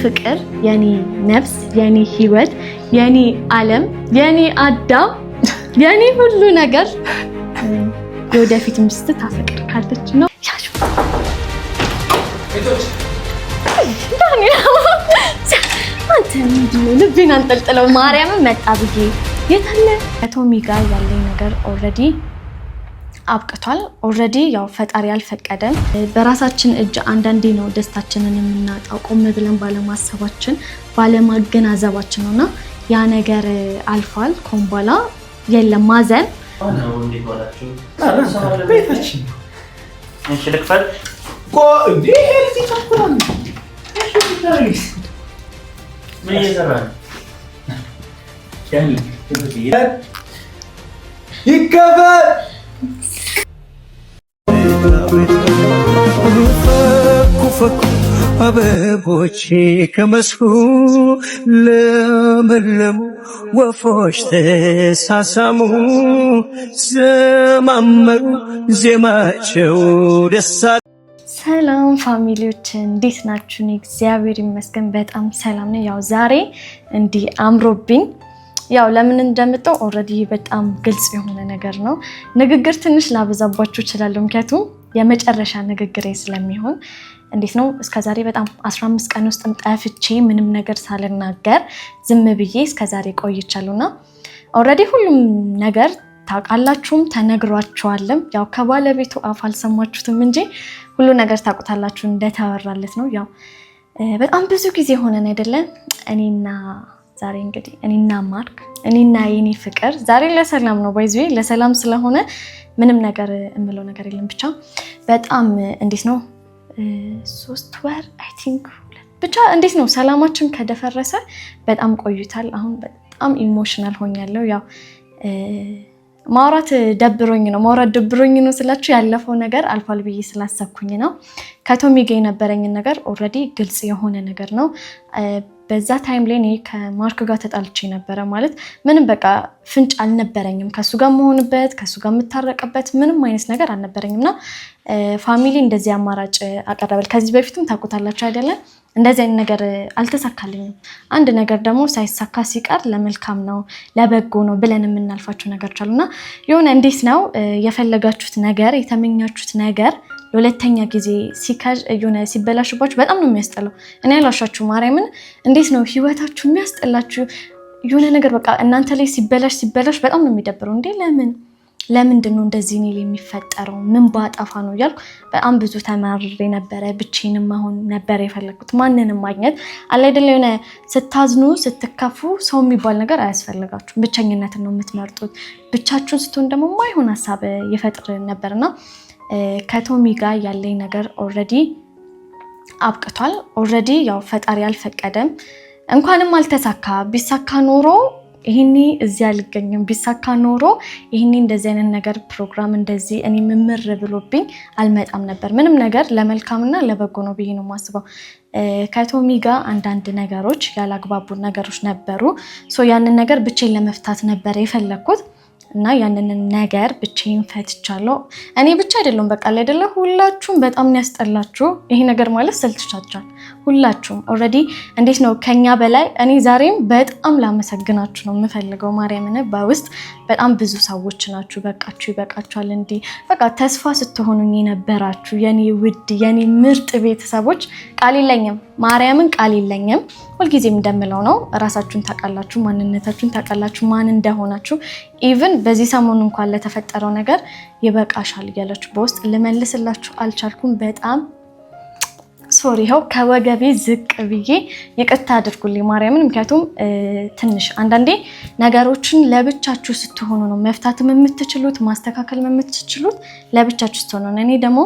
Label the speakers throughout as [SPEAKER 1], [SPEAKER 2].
[SPEAKER 1] ፍቅር የኔ ነፍስ የኔ ህይወት የኔ ዓለም የኔ አዳም የኔ ሁሉ ነገር የወደፊት ሚስት ታፈቅር ካለች ነው ያሹ እቶች አንተ ምንድነው ልቤን አንጠልጥለው ማርያምን መጣ ብዬ የታለ ቶሚ ጋር ያለኝ ነገር ኦሬዲ አብቅቷል። ኦሬዲ ያው ፈጣሪ አልፈቀደም። በራሳችን እጅ አንዳንዴ ነው ደስታችንን የምናጣው ቆም ብለን ባለማሰባችን ባለማገናዘባችን ነውና ያ ነገር አልፏል። ኮምባላ የለም ማዘን
[SPEAKER 2] ነው እንዴት ዋላችሁ? ቤታችን እሺ ልክፈል እንዴ እዚህ ተቆራን ምን እየሰራ ነው?
[SPEAKER 3] ይከፈል ፈኩ አበቦች ከመስኩ ለመለሙ ወፎች ተሳሳሙ ዘማመሩ ዜማቸው ደሳ።
[SPEAKER 1] ሰላም ፋሚሊዎች እንዴት ናችሁ? እግዚአብሔር ይመስገን በጣም ሰላም ነኝ። ያው ዛሬ እንዲህ አምሮብኝ ያው ለምን እንደመጣው ኦሬዲ በጣም ግልጽ የሆነ ነገር ነው። ንግግር ትንሽ ላበዛባችሁ እችላለሁ ምክንያቱም የመጨረሻ ንግግሬ ስለሚሆን እንዴት ነው እስከዛሬ በጣም 15 ቀን ውስጥ ጠፍቼ ምንም ነገር ሳልናገር ዝም ብዬ እስከዛሬ ቆይቻለሁና ኦሬዲ ሁሉም ነገር ታውቃላችሁም ተነግሯችኋልም። ያው ከባለቤቱ አፍ አልሰማችሁትም እንጂ ሁሉ ነገር ታውቁታላችሁ እንደተወራለት ነው። ያው በጣም ብዙ ጊዜ ሆነን አይደለም እኔና ዛሬ እንግዲህ እኔና ማርክ እኔና የኔ ፍቅር ዛሬ ለሰላም ነው ባይዙይ ለሰላም ስለሆነ ምንም ነገር እምለው ነገር የለም። ብቻ በጣም እንዴት ነው 3 ወር አይ ቲንክ ብቻ እንዴት ነው ሰላማችን ከደፈረሰ በጣም ቆይቷል። አሁን በጣም ኢሞሽናል ሆኛለሁ። ያው ማውራት ደብሮኝ ነው ስላችሁ ያለፈው ነገር አልፏል ብዬ ስላሰብኩኝ ነው። ከቶሚ ጋር የነበረኝ ነገር ኦሬዲ ግልጽ የሆነ ነገር ነው። በዛ ታይም ላይ እኔ ከማርክ ጋር ተጣልቼ ነበረ ማለት ምንም በቃ ፍንጭ አልነበረኝም ከሱ ጋር መሆንበት ከሱ ጋር የምታረቅበት ምንም አይነት ነገር አልነበረኝምና ፋሚሊ እንደዚህ አማራጭ አቀረበል። ከዚህ በፊትም ታውቁታላችሁ አይደለ? እንደዚህ አይነት ነገር አልተሳካልኝም። አንድ ነገር ደግሞ ሳይሳካ ሲቀር ለመልካም ነው ለበጎ ነው ብለን የምናልፋቸው ነገር አሉና የሆነ እንዴት ነው የፈለጋችሁት ነገር የተመኛችሁት ነገር ለሁለተኛ ጊዜ የሆነ ሲበላሽባችሁ በጣም ነው የሚያስጠላው። እኔ ያላሻችሁ ማርያምን እንዴት ነው ህይወታችሁ የሚያስጠላችሁ የሆነ ነገር በቃ እናንተ ላይ ሲበላሽ በጣም ነው የሚደብረው። እንዴ ለምንድን ነው እንደዚህ እኔ ላይ የሚፈጠረው? ምን ባጠፋ ነው እያልኩ በጣም ብዙ ተማርሬ ነበረ። ብቻዬንም አሁን ነበር የፈለኩት ማንንም ማግኘት አለ አይደለ? የሆነ ስታዝኑ ስትከፉ ሰው የሚባል ነገር አያስፈልጋችሁም። ብቸኝነትን ነው የምትመርጡት። ብቻችሁን ስትሆን ደግሞ ማይሆን ሀሳብ ይፈጥር ነበርና ከቶሚ ጋር ያለኝ ነገር ኦሬዲ አብቅቷል። ኦሬዲ ያው ፈጣሪ አልፈቀደም። እንኳንም አልተሳካ። ቢሳካ ኖሮ ይሄኔ እዚህ አልገኝም። ቢሳካ ኖሮ ይሄኔ እንደዚህ አይነት ነገር ፕሮግራም እንደዚህ እኔ ምምር ብሎብኝ አልመጣም ነበር። ምንም ነገር ለመልካምና ለበጎ ነው ብዬ ነው የማስበው። ከቶሚ ጋር አንዳንድ ነገሮች ያላግባቡ ነገሮች ነበሩ። ያንን ነገር ብቻዬን ለመፍታት ነበር የፈለኩት እና ያንን ነገር ብቻዬን ፈትቻለሁ። እኔ ብቻ አይደለም በቃ አይደለ ሁላችሁም በጣም ያስጠላችሁ ይሄ ነገር ማለት ሰልችታችኋል ሁላችሁም ኦሬዲ እንዴት ነው ከኛ በላይ እኔ ዛሬም በጣም ላመሰግናችሁ ነው የምፈልገው። ማርያምን በውስጥ በጣም ብዙ ሰዎች ናችሁ በቃችሁ ይበቃችኋል እንዴ በቃ ተስፋ ስትሆኑኝ የነበራችሁ የኔ ውድ የኔ ምርጥ ቤተሰቦች ቃል የለኝም ማርያምን ቃል የለኝም። ሁልጊዜም እንደምለው ነው ራሳችሁን ታውቃላችሁ ማንነታችሁን ታውቃላችሁ ማን እንደሆናችሁ። ኢቭን በዚህ ሰሞን እንኳን ለተፈጠረው ነገር ይበቃሻል እያላችሁ በውስጥ ልመልስላችሁ አልቻልኩም። በጣም ሶሪ ሆው ከወገቤ ዝቅ ብዬ ይቅርታ አድርጉልኝ ማርያምን። ምክንያቱም ትንሽ አንዳንዴ ነገሮችን ለብቻችሁ ስትሆኑ ነው መፍታትም የምትችሉት ማስተካከል የምትችሉት ለብቻችሁ ስትሆኑ ነው። እኔ ደግሞ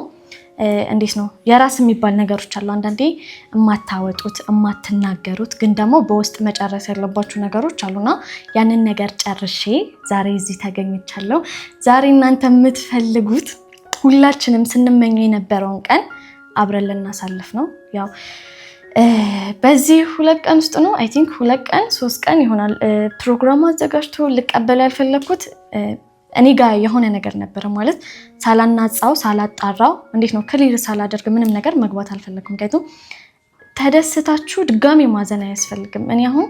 [SPEAKER 1] እንዴት ነው የራስ የሚባል ነገሮች አሉ አንዳንዴ የማታወጡት የማትናገሩት ግን ደግሞ በውስጥ መጨረስ ያለባችሁ ነገሮች አሉና ያንን ነገር ጨርሼ ዛሬ እዚህ ተገኝቻለሁ። ዛሬ እናንተ የምትፈልጉት ሁላችንም ስንመኘው የነበረውን ቀን አብረን ልናሳልፍ ነው። ያው በዚህ 2 ቀን ውስጥ ነው አይ ቲንክ 2 ቀን 3 ቀን ይሆናል ፕሮግራም አዘጋጅቶ ልቀበል ያልፈለኩት እኔ ጋር የሆነ ነገር ነበር ማለት ሳላናጻው ሳላጣራው እንዴት ነው ክሊር ሳላደርግ ምንም ነገር መግባት አልፈለኩም። ምክንያቱም ተደስታችሁ ድጋሚ ማዘን አያስፈልግም። እኔ አሁን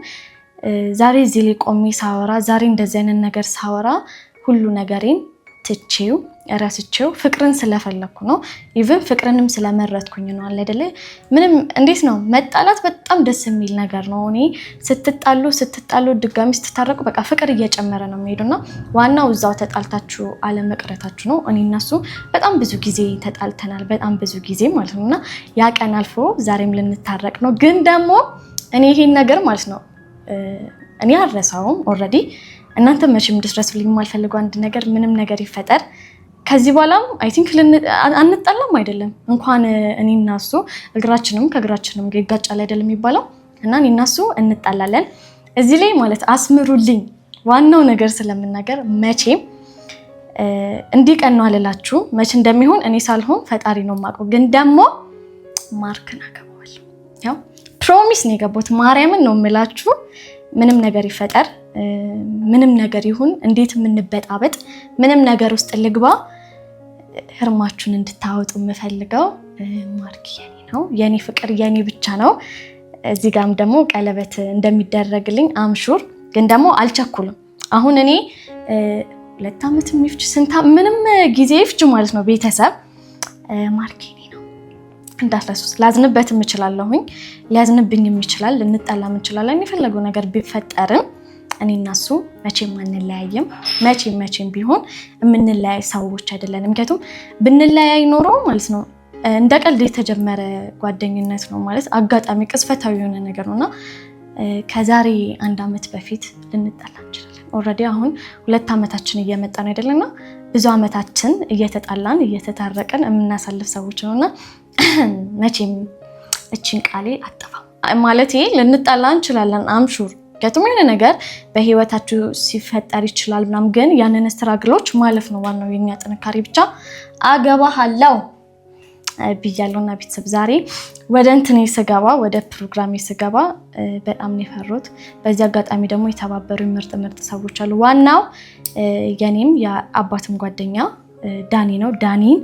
[SPEAKER 1] ዛሬ እዚህ ላይ ቆሜ ሳወራ ዛሬ እንደዚህ አይነት ነገር ሳወራ ሁሉ ነገሬን ትቼው እረስቼው ፍቅርን ስለፈለኩ ነው። ኢቭን ፍቅርንም ስለመረጥኩኝ ነው አይደለ? ምንም እንዴት ነው መጣላት በጣም ደስ የሚል ነገር ነው። እኔ ስትጣሉ ድጋሚ ስትታረቁ በቃ ፍቅር እየጨመረ ነው የሚሄዱና ዋናው እዛው ተጣልታችሁ አለመቅረታችሁ ነው። እኔ እና እሱ በጣም ብዙ ጊዜ ተጣልተናል፣ በጣም ብዙ ጊዜ ማለት ነውና ያ ቀን አልፎ ዛሬም ልንታረቅ ነው። ግን ደግሞ እኔ ይሄን ነገር ማለት ነው እኔ አልረሳውም ኦልሬዲ። እናንተ መቼም እንድትረሱልኝ የማልፈልገው አንድ ነገር ምንም ነገር ይፈጠር ከዚህ በኋላም አይ ቲንክ አንጣላም አይደለም እንኳን እኔ እና እሱ እግራችንም ከእግራችንም ጋር ይጋጫል አይደለም የሚባለው እና እኔ እና እሱ እንጣላለን። እዚህ ላይ ማለት አስምሩልኝ ዋናው ነገር ስለምናገር መቼም እንዲቀን ነው አለላችሁ። መቼ እንደሚሆን እኔ ሳልሆን ፈጣሪ ነው የማውቀው። ግን ደግሞ ማርክን አገባዋለሁ። ያው ፕሮሚስ ነው የገባሁት። ማርያምን ነው የምላችሁ። ምንም ነገር ይፈጠር ምንም ነገር ይሁን እንዴት የምንበጣበጥ ምንም ነገር ውስጥ ልግባ ህርማችሁን እንድታወጡ የምፈልገው ማርክ የኔ ነው፣ የኔ ፍቅር የኔ ብቻ ነው። እዚህ ጋርም ደግሞ ቀለበት እንደሚደረግልኝ አምሹር። ግን ደግሞ አልቸኩልም። አሁን እኔ 2 ዓመት የሚፍጅ ምንም ጊዜ ይፍጅ ማለት ነው ቤተሰብ ማርክ የኔ ነው እንዳትረሱት። ላዝንበትም እችላለሁኝ፣ ሊያዝንብኝም ይችላል፣ ልንጣላም እንችላለን። የፈለገው ነገር ቢፈጠርም እኔ እና እሱ መቼም አንለያይም። መቼም ቢሆን የምንለያይ ሰዎች አይደለንም። ምክንያቱም ብንለያይ ኖሮ ማለት ነው እንደ ቀልድ የተጀመረ ጓደኝነት ነው ማለት አጋጣሚ ቅስፈታዊ የሆነ ነገር ነውና ከዛሬ 1 ዓመት በፊት ልንጣላ እንችላለን። ኦልሬዲ አሁን 2 ዓመታችን እየመጣ ነው አይደለና ብዙ ዓመታችን እየተጣላን እየተታረቀን የምናሳልፍ ሰዎች ነውና መቼም እቺን ቃሌ አጠፋም ማለት ልንጣላ እንችላለን አምሹር ከቱም የሆነ ነገር በህይወታችሁ ሲፈጠር ይችላል ምናም ግን ያንን ስትራግሎች ማለፍ ነው ዋናው የኛ ጥንካሬ። ብቻ አገባሃለው ብያለሁና ቤተሰብ ዛሬ ወደ እንትኔ ስገባ ወደ ፕሮግራሜ ስገባ በጣም ነው የፈሩት። በዚህ አጋጣሚ ደግሞ የተባበሩኝ ምርጥ ሰዎች አሉ። ዋናው የኔም የአባትም ጓደኛ ዳኒ ነው። ዳኒን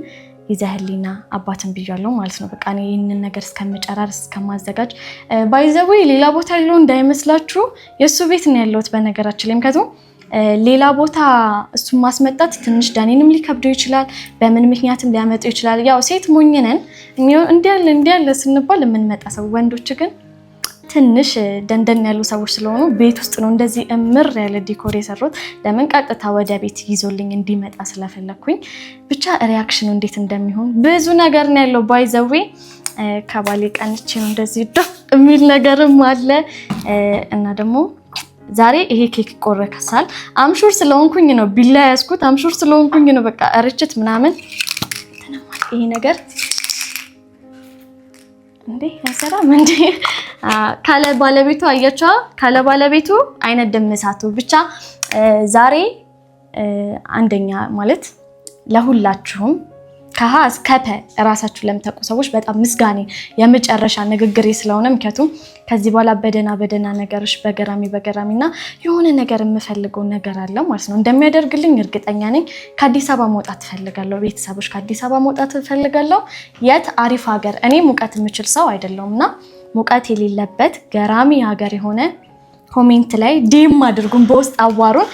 [SPEAKER 1] ይዘህልኝና አባትን ብያለሁ ማለት ነው። በቃ እኔ ይሄንን ነገር እስከመጨራረስ እስከማዘጋጅ ባይዘው ሌላ ቦታ ያለው እንዳይመስላችሁ የሱ ቤት ነው ያለውት በነገራችን ላይ። ምክንያቱም ሌላ ቦታ እሱን ማስመጣት ትንሽ ዳኒንም ሊከብደው ይችላል፣ በምን ምክንያትም ሊያመጡ ይችላል። ያው ሴት ሞኝ ነን እንዲያለ ስንባል የምንመጣ ሰው፣ ወንዶች ግን ትንሽ ደንደን ያሉ ሰዎች ስለሆኑ ቤት ውስጥ ነው እንደዚህ እምር ያለ ዲኮር የሰሩት። ለምን ቀጥታ ወደ ቤት ይዞልኝ እንዲመጣ ስለፈለኩኝ። ብቻ ሪአክሽኑ እንዴት እንደሚሆን ብዙ ነገር ነው ያለው። ባይዘዌ ከባሌ ቀንቼ ነው እንደዚህ የሚል ነገርም አለ እና ደግሞ ዛሬ ይሄ ኬክ ይቆረሳል። አምሹር ስለሆንኩኝ ነው ቢላ ያስኩት። አምሹር ስለሆንኩኝ ነው በቃ እርችት ምናምን ይሄ ነገር እንዴ ያሰራም እንዴ ካለ ባለቤቱ አያቻ ካለ ባለቤቱ አይነት ደምሳቱ። ብቻ ዛሬ አንደኛ ማለት ለሁላችሁም ከሀ እስከ ፐ ራሳችሁ ለምታውቁ ሰዎች በጣም ምስጋኔ የመጨረሻ ንግግሬ ስለሆነ ምክንያቱም ከዚህ በኋላ በደና ነገሮች በገራሚና የሆነ ነገር የምፈልገው ነገር አለ ማለት ነው እንደሚያደርግልኝ እርግጠኛ ነኝ። ከአዲስ አበባ መውጣት ፈልጋለሁ ቤተሰቦች፣ ከአዲስ አበባ መውጣት ፈልጋለሁ። የት አሪፍ ሀገር። እኔ ሙቀት የምችል ሰው አይደለሁምና ሙቀት የሌለበት ገራሚ ሀገር የሆነ ኮሜንት ላይ ዲም አድርጉን፣ በውስጥ አዋሩን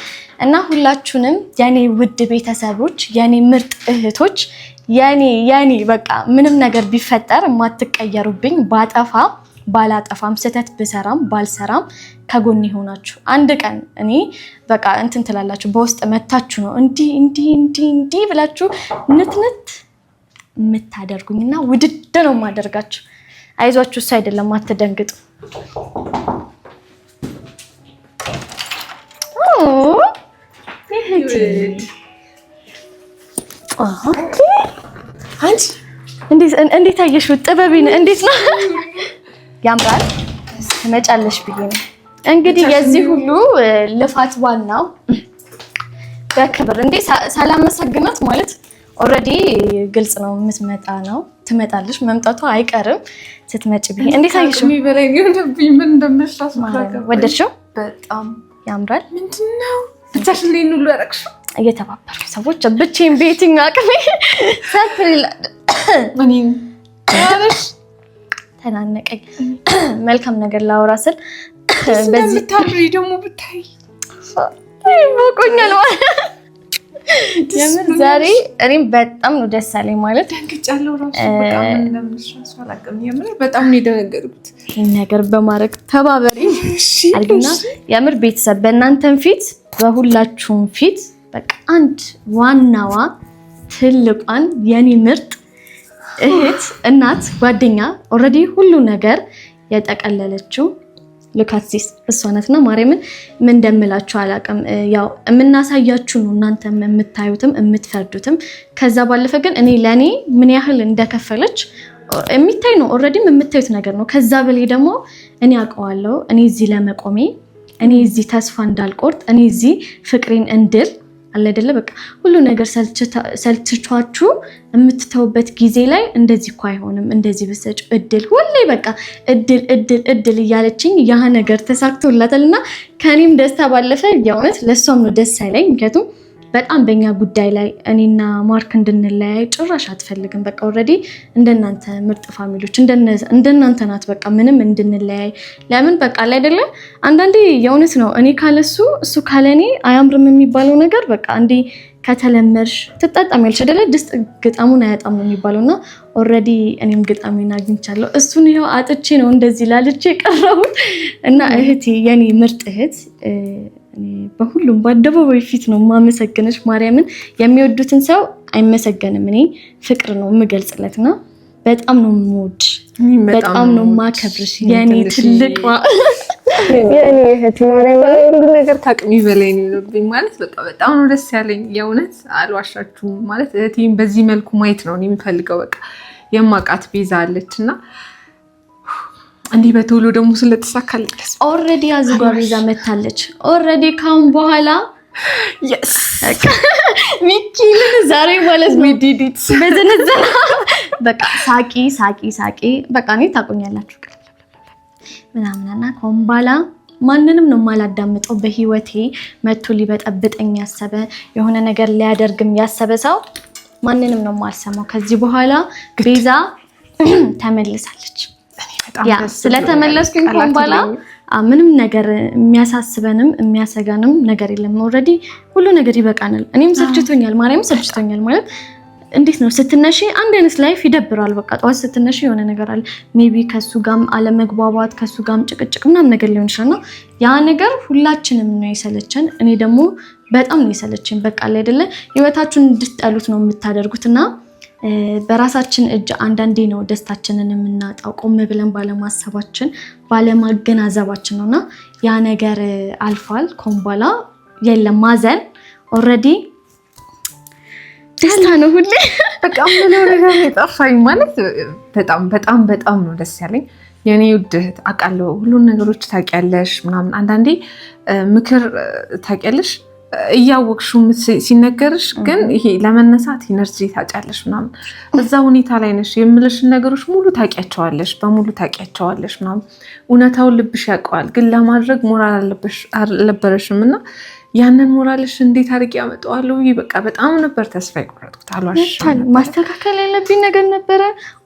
[SPEAKER 1] እና ሁላችሁንም የኔ ውድ ቤተሰቦች፣ የኔ ምርጥ እህቶች፣ የኔ በቃ ምንም ነገር ቢፈጠር ማትቀየሩብኝ፣ ባላጠፋም ስተት ብሰራም ባልሰራም ከጎን ይሆናችሁ። አንድ ቀን እኔ በቃ እንትን ትላላችሁ፣ በውስጥ መታችሁ ነው እንዲ ብላችሁ ንትንት የምታደርጉኝና ውድድ ነው የማደርጋችሁ። አይዟችሁ፣ እሱ አይደለም አትደንግጡ። እንዴት አየሽው? ጥበቤን እንዴት ነው? ያምራል። ትመጫለሽ ብዬ ነው እንግዲህ የዚህ ሁሉ ልፋት ዋናው በክብር እንዴ ሳላመሰግናት ማለት ኦልሬዲ ግልጽ ነው የምትመጣ ነው ትመጣለሽ፣ መምጣቷ አይቀርም። ስትመጪ ብዬ እንዴት አየሽው?
[SPEAKER 4] የሚበላኝ እንደብኝ ምን እንደምሽራስ ማለት
[SPEAKER 1] ወደድሽው?
[SPEAKER 4] በጣም
[SPEAKER 1] ያምራል።
[SPEAKER 4] ምንድነው ብቻሽን ላይ ሁሉ ያረክሽው?
[SPEAKER 1] እየተባበሩ ሰዎች ብቻዬን ቤቲንግ አቅሜ ሰትሪላ
[SPEAKER 4] እኔም አረሽ
[SPEAKER 1] ተናነቀኝ። መልካም ነገር ላውራ ስል
[SPEAKER 4] በዚህ ታምሪ ደግሞ ብታይ
[SPEAKER 1] ሞቆኛል የምር ዛሬ እኔም በጣም ነው ደስ አለኝ ማለት
[SPEAKER 4] ደንግጫለሁ ራሱ በጣም እንደምንሻስ አላውቅም የምር በጣም ነው የደነገርኩት
[SPEAKER 1] ይሄን ነገር በማድረግ ተባበሪ አልግና የምር ቤተሰብ በእናንተም ፊት በሁላችሁም ፊት በቃ አንድ ዋናዋ ትልቋን የኔ ምርጥ እህት እናት ጓደኛ ኦሬዲ ሁሉ ነገር የጠቀለለችው ለካትሲስ እሷነትና ማርያምን ምን እንደምላችሁ አላውቅም ያው እናሳያችሁ ነው እናንተም የምታዩትም የምትፈርዱትም ከዛ ባለፈ ግን እኔ ለኔ ምን ያህል እንደከፈለች የሚታይ ነው ኦሬዲ የምታዩት ነገር ነው ከዛ በላይ ደግሞ እኔ አውቀዋለሁ እኔ እዚህ ለመቆሜ እኔ እዚህ ተስፋ እንዳልቆርጥ እኔ እዚህ ፍቅሬን እንድል አለ አይደለ በቃ ሁሉ ነገር ሰልችቷችሁ የምትተውበት ጊዜ ላይ እንደዚህ እኮ አይሆንም እንደዚህ በሰጭ እድል ሁሌ በቃ እድል እያለችኝ ያ ነገር ተሳክቶላታልና ከኔም ደስታ ባለፈ የእውነት ለሷም ነው ደስ አይለኝ ምክንያቱም በጣም በእኛ ጉዳይ ላይ እኔና ማርክ እንድንለያይ ጭራሽ አትፈልግም በቃ ኦሬዲ እንደናንተ ምርጥ ፋሚሊዎች እንደናንተ ናት በቃ ምንም እንድንለያይ ለምን በቃ ላይ አይደለ አንዳንዴ የእውነት ነው እኔ ካለሱ እሱ ካለኔ አያምርም የሚባለው ነገር በቃ እንዴ ከተለመርሽ ትጣጣሚያለሽ አይደለ ድስት ግጣሙን አያጣም ነው የሚባለውና ኦሬዲ እኔም ግጣሜን አግኝቻለሁ እሱን ይሄው አጥቼ ነው እንደዚህ ላልቼ ቀረው እና እህቴ የኔ ምርጥ እህት በሁሉም በአደባባይ ፊት ነው ማመሰግነሽ ማርያምን የሚወዱትን ሰው አይመሰገንም እኔ ፍቅር ነው የምገልጽለትና በጣም ነው ሞድ በጣም ነው ማከብርሽ የኔ ትልቅ
[SPEAKER 4] የኔ እህት ማርያምን ሁሉ ነገር ታቅሚ በላይ ነው ማለት በቃ በጣም ነው ደስ ያለኝ የእውነት አልዋሻችሁም ማለት እህቴን በዚህ መልኩ ማየት ነው የሚፈልገው በቃ የማቃት ቤዛ አለችና እንዲህ በቶሎ ደግሞ ስለተሳካለች
[SPEAKER 1] ኦሬዲ አዝጓ ቤዛ መታለች ኦሬዲ ካሁን በኋላ
[SPEAKER 4] yes
[SPEAKER 1] ሚኪልን ዛሬ ማለት ሚዲዲት በዘነዘና በቃ ሳቂ በቃ እኔ ታቆኛላችሁ ምናምናና ካሁን በኋላ ማንንም ነው ማላዳምጠው በህይወቴ መጥቶ ሊበጠብጠኝ ያሰበ የሆነ ነገር ሊያደርግም ያሰበ ሰው ማንንም ነው ማልሰማው ከዚህ በኋላ ቤዛ ተመልሳለች ያ ስለተመለስኩኝ ኮምባላ ምንም ነገር የሚያሳስበንም የሚያሰጋንም ነገር የለም ኦሬዲ ሁሉ ነገር ይበቃናል እኔም ሰልችቶኛል ማርያም ሰልችቶኛል ማለት እንዴት ነው ስትነሺ አንድ አይነት ላይፍ ይደብራል በቃ ጧት ስትነሺ የሆነ ነገር አለ ሜቢ ከሱ ጋም አለመግባባት ከሱ ጋም ጭቅጭቅ ምናምን ነገር ሊሆን ይችላልና ያ ነገር ሁላችንም ነው የሰለቸን እኔ ደግሞ በጣም ነው የሰለቸኝ በቃ አይደለ ህይወታችሁን እንድትጠሉት ነው የምታደርጉትና በራሳችን እጅ አንዳንዴ ነው ደስታችንን የምናጣው ቆም ብለን ባለማሰባችን ባለማገናዘባችን ነውና ያ ነገር አልፏል ኮምባላ የለም ማዘን ኦሬዲ ደስታ ነው ሁሌ
[SPEAKER 4] በቃ ምን ነገር የጠፋኝ ማለት በጣም ነው ደስ ያለኝ የኔ ውድ እህት አውቃለሁ ሁሉን ነገሮች ታውቂያለሽ ምናምን አንዳንዴ ምክር ታውቂያለሽ እያወቅሽው ሲነገርሽ ግን ይሄ ለመነሳት ኢነርጂ ታጫለሽ ምናምን በዛ ሁኔታ ላይ ነሽ የምልሽን ነገሮች ሙሉ ታውቂያቸዋለሽ በሙሉ ታውቂያቸዋለሽ ምናምን እውነታውን ልብሽ ያውቀዋል ግን ለማድረግ ሞራል አልነበረሽምና ያንን ሞራልሽ እንዴት አድርጌ ያመጣዋለሁ በቃ በጣም ነበር ተስፋ የቆረጥኩት አልዋሽም
[SPEAKER 1] ማስተካከል ያለብኝ ነገር ነበረ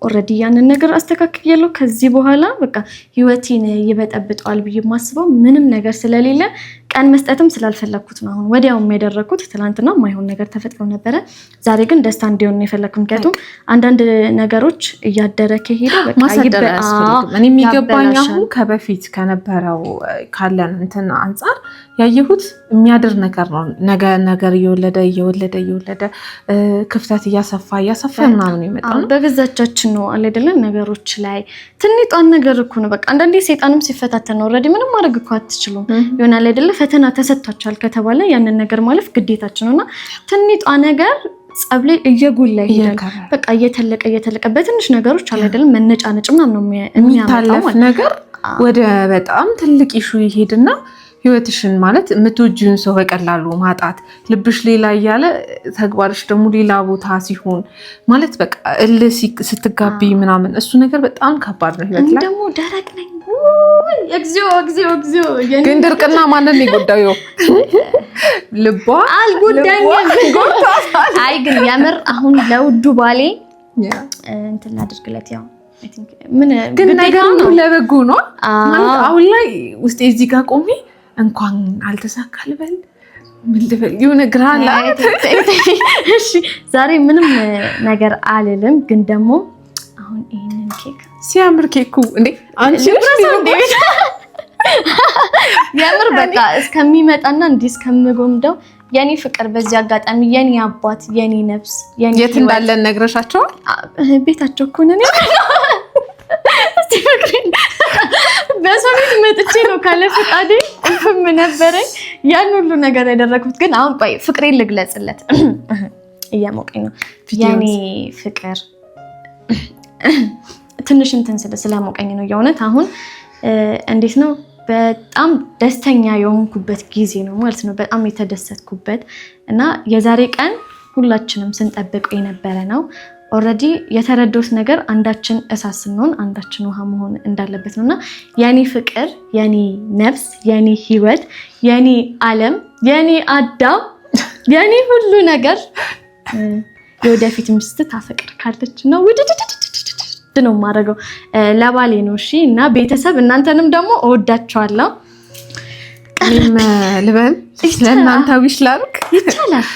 [SPEAKER 1] ኦሬዲ ያንን ነገር አስተካክያለሁ ከዚህ በኋላ በቃ ህይወቴን ይበጠብጣል ብዬ ማስበው ምንም ነገር ስለሌለ ቀን መስጠትም ስላልፈለኩት ነው አሁን ወዲያውም ያደረኩት ትላንትና ማይሆን ነገር ተፈጥሮ ነበረ ዛሬ ግን ደስታ እንዲሆን ነው የፈለኩት ምክንያቱም አንዳንድ ነገሮች እያደረ ከሄደ በቃ
[SPEAKER 4] ማሰደር አያስፈልግም እኔ የሚገባኝ አሁን ከበፊት ከነበረው ካለን እንትን አንፃር ያየሁት የሚያድር ነገር ነው ነገር እየወለደ ክፍተት እያሰፋ ምናምን ይመጣው ነው
[SPEAKER 1] በበዛቻችን ነው አይደለ ነገሮች ላይ ትንጣን ነገር እኮ ነው በቃ አንዳንዴ ሰይጣንም ሲፈታተን ነው ኦሬዲ ምንም ማድረግ እኮ አትችሉም ይሆናል አይደለ ፈተና ተሰጥቷቸዋል ከተባለ ያንን ነገር ማለፍ ግዴታችን ነውና ትንጣ ነገር ጸብለ እየጎላ ይሄዳል በቃ እየተለቀ በትንሽ ነገሮች አለ አይደል መነጫነጭ ምናምን ነው የሚያመጣው ነገር
[SPEAKER 4] ወደ በጣም ትልቅ ኢሹ ይሄድና ህይወትሽን ማለት የምትወጂውን ሰው በቀላሉ ማጣት ልብሽ ሌላ እያለ ተግባርሽ ደግሞ ሌላ ቦታ ሲሆን ማለት በቃ ስትጋቢ ምናምን እሱ ነገር በጣም ከባድ ነው ህይወት ላይ
[SPEAKER 1] ደግሞ ደረቅ ነኝ እግዚኦ
[SPEAKER 4] ግን ድርቅና ማንን ይጎዳው ልቧ
[SPEAKER 1] አልጎዳኝም አይ ግን ያምር አሁን ለውዱ ባሌ እንትን ላድርግለት ያው
[SPEAKER 4] ግን ነገር ነው ለበጎ ነው ማለት አሁን ላይ ውስጥ እዚህ ጋር ቆሜ እንኳን አልተሳካ ልበል ምን ልበል የሆነ ግራ ላይ
[SPEAKER 1] እሺ ዛሬ ምንም ነገር አልልም ግን ደግሞ አሁን ይሄንን ኬክ
[SPEAKER 4] ሲያምር ኬኩ እንዴ አንቺ
[SPEAKER 1] ያምር በቃ እስከሚመጣና እንዲህ እስከምጎምደው የኔ ፍቅር በዚህ አጋጣሚ የኔ አባት የኔ ነፍስ የኔ
[SPEAKER 4] የት እንዳለን ነግረሻቸው
[SPEAKER 1] ቤታቸው እኮ ነኝ እስቲ ፍቅሬን በሰው ቤት መጥቼ ነው ካለ ፍቃዴ ምን ነበረኝ ያን ሁሉ ነገር ያደረኩት ግን አሁን ቆይ ፍቅሬን ልግለጽለት እያሞቀኝ ነው የኔ ፍቅር ትንሽ እንትን ስለሞቀኝ ነው የእውነት አሁን እንዴት ነው በጣም ደስተኛ የሆንኩበት ጊዜ ነው ማለት ነው በጣም የተደሰትኩበት እና የዛሬ ቀን ሁላችንም ስንጠብቀው የነበረ ነው ኦሬዲ የተረዳሁት ነገር አንዳችን እሳት ስንሆን አንዳችን ውሃ መሆን እንዳለበት ነውና የኔ ፍቅር የኔ ነፍስ የኔ ህይወት የኔ ዓለም የኔ አዳም የኔ ሁሉ ነገር የወደፊት ሚስት ታፈቅር ካለች ነው ነው ማረገው ለባሌ ነው እሺ እና ቤተሰብ እናንተንም ደግሞ እወዳችኋለሁ
[SPEAKER 4] እኔም ልበል ለእናንተ ዊሽ ላድርግ
[SPEAKER 1] ይቻላል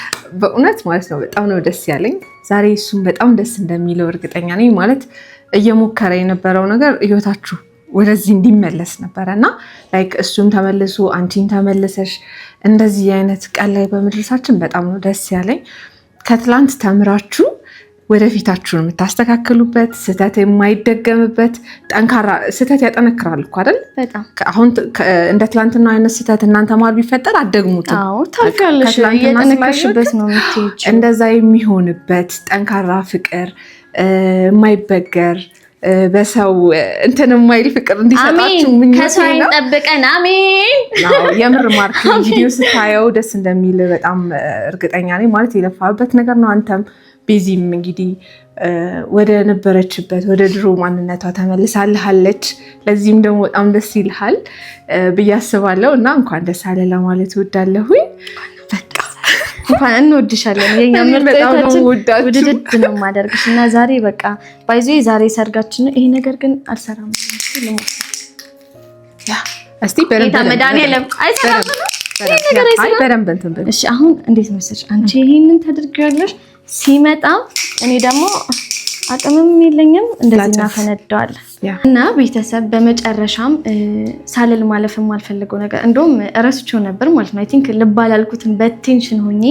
[SPEAKER 4] በእውነት ማለት ነው በጣም ነው ደስ ያለኝ ዛሬ እሱም በጣም ደስ እንደሚለው እርግጠኛ ነኝ ማለት እየሞከረ የነበረው ነገር ህይወታችሁ ወደዚህ እንዲመለስ ነበርና ላይክ እሱም ተመልሶ አንቺን ተመልሰሽ እንደዚህ አይነት ቀን ላይ በመድረሳችን በጣም ነው ደስ ያለኝ ከትላንት ተምራችሁ ወደፊታችሁን የምታስተካክሉበት ስህተት የማይደገምበት ጠንካራ ስህተት ያጠነክራል እኮ አይደል
[SPEAKER 1] በጣም
[SPEAKER 4] አሁን እንደ ትላንትና አይነት ስህተት እናንተ ማል ቢፈጠር አትደግሙትም
[SPEAKER 1] አዎ ታውቃለሽ እየጠነከርሽበት ነው የምትሄጂው
[SPEAKER 4] እንደዛ የሚሆንበት ጠንካራ ፍቅር የማይበገር በሰው እንትን የማይል ፍቅር እንዲሰጣችሁ ምኞቴ ነው
[SPEAKER 1] ጠብቀን አሜን
[SPEAKER 4] የምር ማርክ ቪዲዮ ስታየው ደስ እንደሚል በጣም እርግጠኛ ነኝ ማለት የለፋበት ነገር ነው አንተም ቤዚም እንግዲህ ወደ ነበረችበት ወደ ድሮ ማንነቷ ተመልሳለች ለዚህም ደግሞ በጣም ደስ ይልሃል ብዬ አስባለሁ እና እንኳን ደስ አለ ለማለት እወዳለሁ
[SPEAKER 1] እንኳን እንወድሻለን የኛ ምርጫችን ውድድድ ነው ማደርግሽ እና ዛሬ በቃ ባይዞ ዛሬ ሰርጋችን ይሄ ነገር ግን አልሰራም
[SPEAKER 4] ያ እስቲ
[SPEAKER 1] በደንብ አይሰራም
[SPEAKER 4] በደንብ እንትን በል
[SPEAKER 1] እሺ አሁን እንዴት መሰለሽ አንቺ ይሄንን ታድርጊያለሽ ሲመጣ እኔ ደግሞ አቅምም የለኝም እንደዚህ እናፈነዳዋለን እና ቤተሰብ በመጨረሻም ሳልል ማለፍም አልፈልገው ነገር እንደውም እረስቼው ነበር ማለት ነው አይ ቲንክ ልባል አልኩትን በቴንሽን ሆኜ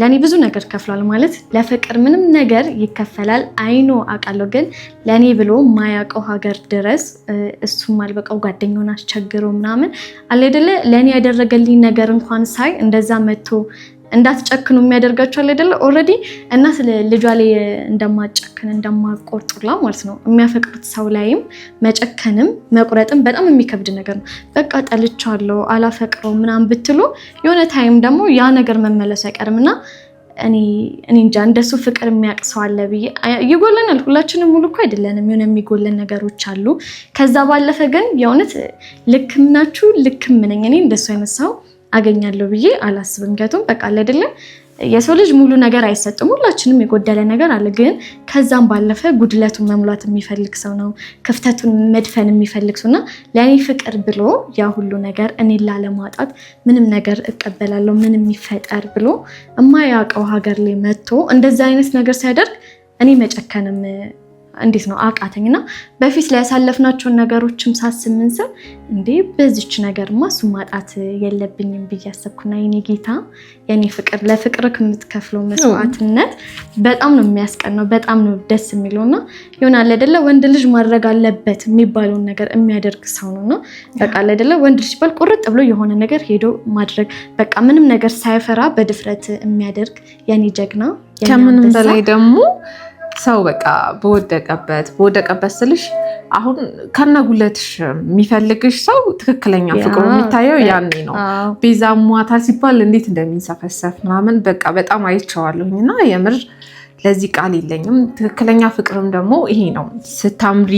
[SPEAKER 1] ለኔ ብዙ ነገር ከፍሏል ማለት ለፍቅር ምንም ነገር ይከፈላል አይኖ አቃለው ግን ለኔ ብሎ ማያቀው ሀገር ድረስ እሱም አልበቃው ጓደኛውን አስቸግሮ ምናምን አለ አይደለ ለኔ ያደረገልኝ ነገር እንኳን ሳይ እንደዛ መጥቶ እንዳትጨክኑ የሚያደርጋቸው አይደለ ኦሬዲ እና ስለ ልጇ ላይ እንደማጨክን እንደማቆርጥላ ማለት ነው የሚያፈቅሩት ሰው ላይም መጨከንም መቁረጥም በጣም የሚከብድ ነገር ነው በቃ ጠልቻለሁ አላፈቅረው ምናምን ብትሉ የሆነ ታይም ደግሞ ያ ነገር መመለስ አይቀርምና እኔ እንጃ እንደሱ ፍቅር የሚያቅሰው አለ ብዬ ይጎለናል ሁላችንም ሙሉ እኮ አይደለንም የሆነ የሚጎለን ነገሮች አሉ ከዛ ባለፈ ግን የእውነት ልክም ናችሁ ልክም ነኝ እኔ እንደሱ አይነት ሰው አገኛለሁ ብዬ አላስብም ምክንያቱም በቃ አይደለም የሰው ልጅ ሙሉ ነገር አይሰጥም ሁላችንም የጎደለ ነገር አለ ግን ከዛም ባለፈ ጉድለቱን መሙላት የሚፈልግ ሰው ነው ክፍተቱን መድፈን የሚፈልግ ሰውና ለኔ ፍቅር ብሎ ያ ሁሉ ነገር እኔ ላለማጣት ምንም ነገር እቀበላለሁ ምንም ይፈጠር ብሎ የማያውቀው ሀገር ላይ መጥቶ እንደዛ አይነት ነገር ሲያደርግ እኔ መጨከንም እንዴት ነው አቃተኝና በፊት ላይ ያሳለፍናቸውን ነገሮችም ሳስምን ሰው እንዴ በዚች ነገርማ እሱ ማጣት የለብኝም ብዬ አሰብኩና የኔ ጌታ የኔ ፍቅር ለፍቅርክ የምትከፍለው መስዋዕትነት በጣም ነው የሚያስቀናው በጣም ነው ደስ የሚለውና ይሆናል አይደለ ወንድ ልጅ ማድረግ አለበት የሚባለውን ነገር የሚያደርግ ሰው ነውና በቃ አይደለ ወንድ ልጅ ሲባል ቁርጥ ብሎ የሆነ ነገር ሄዶ ማድረግ በቃ ምንም ነገር ሳይፈራ በድፍረት የሚያደርግ የኔ ጀግና
[SPEAKER 4] ከምንም በላይ ደግሞ ሰው በቃ በወደቀበት ስልሽ አሁን ከነጉለትሽ የሚፈልግሽ ሰው ትክክለኛ ፍቅሩ የሚታየው ያኔ ነው ቤዛ ሟታ ሲባል እንዴት እንደሚንሰፈሰፍ ምናምን በቃ በጣም አይቼዋለሁኝና የምር ለዚህ ቃል የለኝም ትክክለኛ ፍቅርም ደግሞ ይሄ ነው ስታምሪ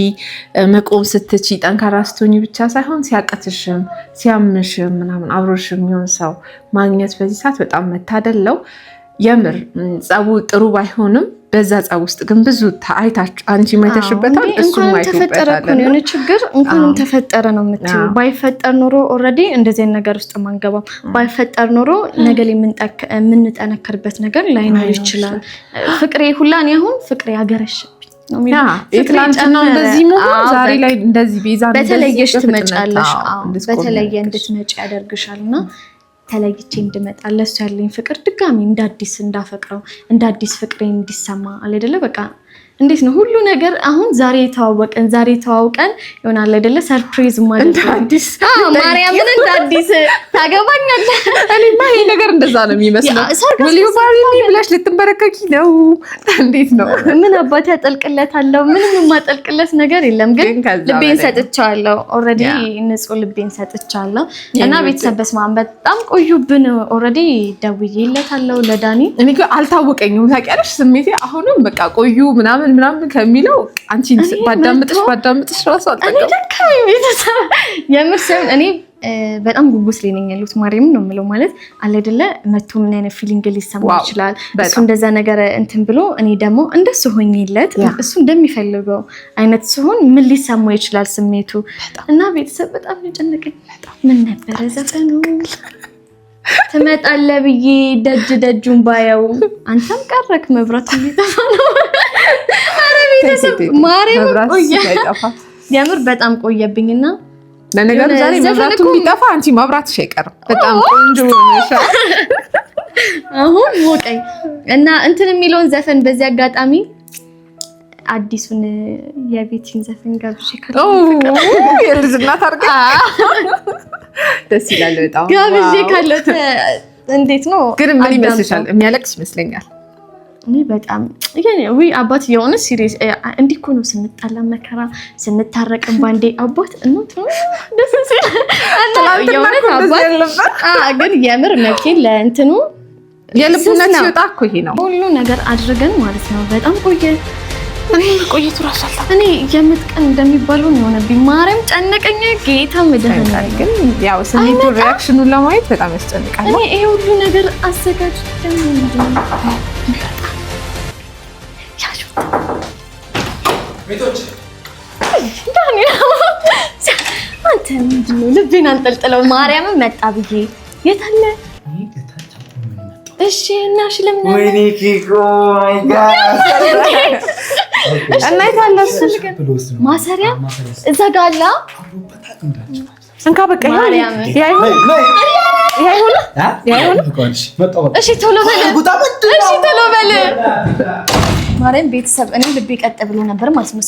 [SPEAKER 4] መቆም ስትቺ ጠንካራ ስትሆኚ ብቻ ሳይሆን ሲያቀትሽም ሲያምሽም ምናምን አብሮሽም የሚሆን ሰው ማግኘት በዚህ ሰዓት በጣም መታደል ነው የምር ጸቡ ጥሩ ባይሆንም በዛ ጸብ ውስጥ ግን ብዙ አይታችሁ አንቺ ማይተሽበታል እሱም ማይተሽበታል
[SPEAKER 1] የሆነ ችግር እንኳንም ተፈጠረ ነው የምትይው ባይፈጠር ኖሮ ኦሬዲ እንደዚህ ነገር ውስጥ ማንገባው ባይፈጠር ኖሮ ነገ የምንጠነክርበት ነገር ላይኖር ይችላል ፍቅሬ ሁላን ያሁን ፍቅሬ ያገረሽ ነው
[SPEAKER 4] የትላንትና እንደዚህ መሆን ዛሬ ላይ እንደዚህ ቤዛ
[SPEAKER 1] በተለየሽ ትመጫለሽ በተለየ እንድትመጪ ያደርግሻልና ተለይቼ እንድመጣ ለሱ ያለኝ ፍቅር ድጋሚ እንዳዲስ እንዳፈቅረው እንዳዲስ ፍቅሬ እንዲሰማ አይደለ በቃ እንዴት ነው ሁሉ ነገር አሁን ዛሬ ተዋውቀን ይሆናል አይደለ ሰርፕራይዝ ማለት ነው
[SPEAKER 4] አዲስ
[SPEAKER 1] ማርያምን እንዳዲስ ታገባኛለህ
[SPEAKER 4] እኔማ ይሄ ነገር እንደዛ ነው የሚመስለው ወሊው ባሪኒ ብላሽ ልትበረከኪ ነው እንዴት ነው
[SPEAKER 1] ምን አባቴ ያጠልቅለታለሁ ምንም የማጠልቅለት ነገር የለም ግን ልቤን ሰጥቻለሁ ኦሬዲ ንጹህ ልቤን ሰጥቻለሁ እና ቤተሰብ በስማን በጣም ቆዩብን ኦሬዲ ደውዬለታለሁ ለዳኒ
[SPEAKER 4] እኔ አልታወቀኝም ታውቂያለሽ ስሜቴ አሁንም በቃ ቆዩ ምናምን ከሚለው አንቺ ባዳምጥሽ ራሱ
[SPEAKER 1] አልጠቀም የምርሰን እኔ በጣም ጉጉስ ላይ ነኝ ያሉት ማርያም ነው የምለው ማለት አለ አይደለ መቶ ምን አይነት ፊሊንግ ሊሰማ ይችላል እሱ እንደዛ ነገር እንትን ብሎ እኔ ደግሞ እንደሱ ሆኜለት እሱ እንደሚፈልገው አይነት ሲሆን ምን ሊሰማው ይችላል ስሜቱ እና ቤተሰብ በጣም የጨነቀኝ ምን ነበር ዘፈኑ ትመጣለህ ብዬ ደጁን ባየው አንተም ቀረክ መብራቱ ሊጠፋ ነው አረ ቤተሰብ ማርያም የምር በጣም ቆየብኝና
[SPEAKER 4] ለነገሩ ዛሬ መብራቱ ሊጠፋ አንቺ መብራትሽ አይቀርም በጣም ቆንጆ ነሽ
[SPEAKER 1] አሁን ሞቀኝ እና እንትን የሚለውን ዘፈን በዚህ አጋጣሚ አዲሱን የቤቲን ዘፈን ጋብዤ
[SPEAKER 4] የልጅናት አርጋ ደስ ይላል በጣም
[SPEAKER 1] ጋብዤ ካለው እንዴት ነው
[SPEAKER 4] ግን ምን ይመስልሻል የሚያለቅስ ይመስለኛል
[SPEAKER 1] እኔ በጣም አባት የሆነ ሲሪየስ እንዲህ እኮ ነው ስንጣላ መከራ ስንታረቅም ባንዴ አባት እናት ነው ደስ ሲል የሆነ አባት ግን የምር መኬን ለእንትኑ
[SPEAKER 4] የልቡነት ሲወጣ እኮ ይሄ ነው
[SPEAKER 1] ሁሉ ነገር አድርገን ማለት ነው በጣም
[SPEAKER 4] ቆየቱ ራሱ አልታ
[SPEAKER 1] እኔ የምትቀን እንደሚባለው ነው የሆነ ቢማረም ጨነቀኝ ጌታ መድኃኒዓለም
[SPEAKER 4] ግን ያው ስሜቱ ሪአክሽኑን ለማየት በጣም ያስጨንቃል
[SPEAKER 1] እኔ ይሄ ሁሉ ነገር አዘጋጅ ደግሞ
[SPEAKER 2] ቤቶች
[SPEAKER 1] ዳኒ አንተ ምንድን ነው ልቤን አንጠልጥለው ማርያምን መጣ ብዬ የት አለ እሺ እና ለምን
[SPEAKER 2] ወይኔ ኪኮ ማይ ጋድ
[SPEAKER 1] እና ይታለስ ማሰሪያ እዛ ጋር አለ
[SPEAKER 4] እንካ በቃ ያይሆን
[SPEAKER 1] እሺ ቶሎ በል ማርያም ቤተሰብ እኔ ልቤ ቀጥ ብሎ ነበር ማለት ነው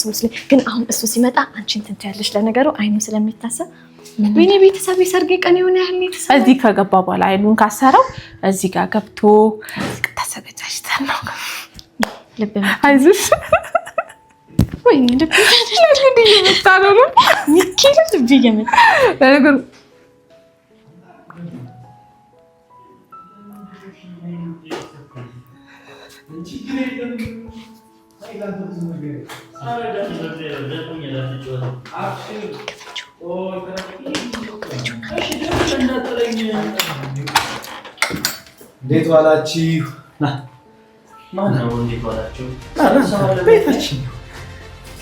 [SPEAKER 1] ግን አሁን እሱ ሲመጣ አንቺ እንትን ትያለሽ ለነገሩ አይኑ ስለሚታሰብ ወይኔ ቤተሰብ የሰርጌ ቀን የሆነ ያህል ቤተሰብ
[SPEAKER 4] እዚህ ከገባ በኋላ አይኑን ካሰረው እዚህ ጋር ገብቶ ተሰገጃጅተን ነው
[SPEAKER 1] ልብ
[SPEAKER 4] አይዞሽ
[SPEAKER 1] ወይኔ ልብ
[SPEAKER 4] እየመጣ ነው
[SPEAKER 1] ሚኪል ልብ እየመጣ
[SPEAKER 4] ለነገሩ
[SPEAKER 2] እንዴት ዋላችሁ?
[SPEAKER 5] ማን ነው እንዴት ዋላችሁ?
[SPEAKER 2] ቤታችን ነው።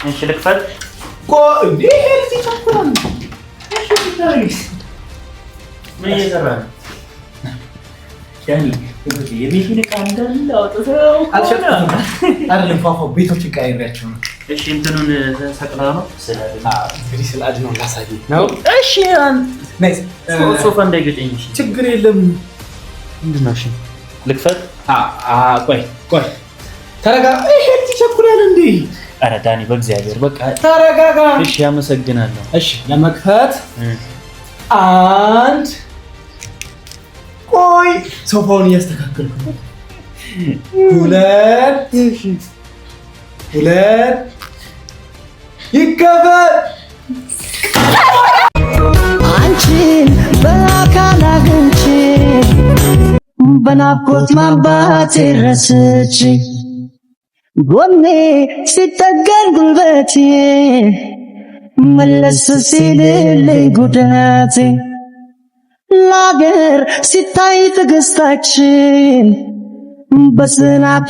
[SPEAKER 5] እሺ ልክፈት።
[SPEAKER 2] እንዴ እዚህ ቸኩራል።
[SPEAKER 5] ምን እየሰራ ነው? ዳኒ የቤቱን ዕቃ እንዳለ አውጥተው
[SPEAKER 2] አልሸጥኩም አይደለም ፏፏ ቤቶችን ቀያይሬያቸው ነው።
[SPEAKER 5] እሺ እንትኑን ተሰቅላ ነው
[SPEAKER 2] እንግዲህ ስለ አድነው ላሳይ ነው። እሺ ናይስ
[SPEAKER 5] ሶፋ እንዳይገጨኝ። እሺ
[SPEAKER 2] ችግር የለም።
[SPEAKER 5] ምንድን ነው? እሺ ልክፈት።
[SPEAKER 2] ቆይ ተረጋጋ። ይሄ ትቸኩራል እንዴ?
[SPEAKER 5] ኧረ ዳኒ በእግዚአብሔር በቃ
[SPEAKER 2] ተረጋጋ።
[SPEAKER 5] እሺ አመሰግናለሁ።
[SPEAKER 2] እሺ ለመክፈት አንድ ቆይ ሶፋውን እያስተካከልኩ ነው። ሁለት ይከፈት።
[SPEAKER 3] አንቺን በአካል አግኝቼ በናፍቆት ማባቴ ረስቼ ጎኔ ሲጠገን ጉልበቴ መለስ ሲልልኝ ጉዳቴ ለአገር ሲታይ ትዕግስታችን በስናፔ